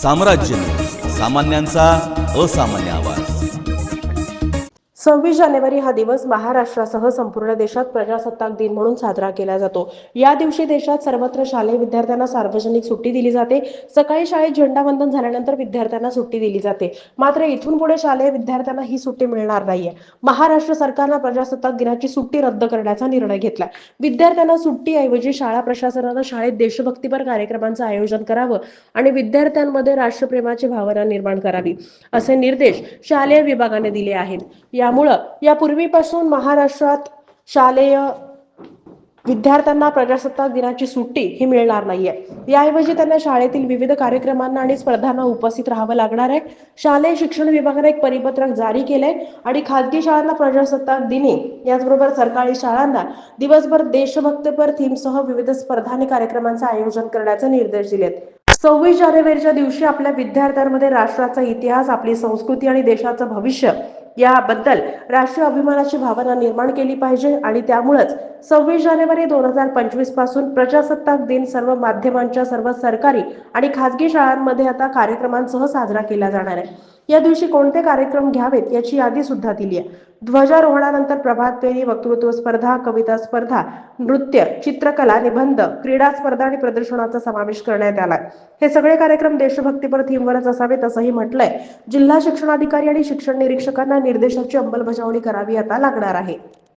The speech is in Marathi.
साम्राज्य सामान्यांचा असामान्य आवाज। 26 जानेवारी हा दिवस महाराष्ट्रासह संपूर्ण देशात प्रजासत्ताक दिन म्हणून साजरा केला जातो। या दिवशी देशात सर्वत्र शालेय विद्यार्थ्यांना सार्वजनिक सुट्टी दिली जाते। सकाळी शाळेत झेंडावंदन झाल्यानंतर विद्यार्थ्यांना सुट्टी दिली जाते। मात्र इथून पुढे शालेय विद्यार्थ्यांना ही सुट्टी मिळणार नाहीये। महाराष्ट्र सरकारने प्रजासत्ताक दिनाची सुट्टी रद्द करण्याचा निर्णय घेतला। विद्यार्थ्यांना सुट्टीऐवजी शाळा प्रशासनानं शाळेत देशभक्तीपर कार्यक्रमांचं आयोजन करावं आणि विद्यार्थ्यांमध्ये राष्ट्रप्रेमाची भावना निर्माण करावी, असे निर्देश शालेय विभागाने दिले आहेत। यामुळे यापूर्वीपासून महाराष्ट्रात शालेय विद्यार्थ्यांना प्रजासत्ताक दिनाची सुट्टी ही मिळणार नाहीये। याऐवजी त्यांना शाळेतील विविध कार्यक्रमांना आणि स्पर्धांना उपस्थित राहावं लागणार आहे। शालेय शिक्षण विभागाने एक परिपत्रक जारी केलंय आणि खासगी शाळांना प्रजासत्ताक दिनी याचबरोबर सरकारी शाळांना दिवसभर देशभक्तीपर थीमसह विविध स्पर्धा आणि कार्यक्रमांचं आयोजन करण्याचे निर्देश दिलेत। 26 जानेवारीच्या दिवशी आपल्या विद्यार्थ्यांमध्ये राष्ट्राचा इतिहास, आपली संस्कृती आणि देशाचं भविष्य याबद्दल राष्ट्रीय अभिमानाची भावना निर्माण केली पाहिजे आणि त्यामुळेच 26 जानेवारी 2025 पासून प्रजासत्ताक दिन सर्व माध्यमांच्या, सर्व सरकारी आणि खासगी शाळांमध्ये आता कार्यक्रमांसह साजरा केला जाणार आहे। या दिवशी कोणते कार्यक्रम घ्यावेत याची यादी सुद्धा दिली आहे। ध्वजारोहणानंतर प्रभात फेरी, वक्तृत्व स्पर्धा, कविता स्पर्धा, नृत्य, चित्रकला, निबंध, क्रीडा स्पर्धा आणि प्रदर्शनाचा समावेश करण्यात आला। हे सगळे कार्यक्रम देशभक्तीपर थीमवरच असावेत असंही म्हटलंय। जिल्हा शिक्षणाधिकारी आणि शिक्षण निरीक्षकांना निर्देशाची अंमलबजावणी करावी आता लागणार आहे।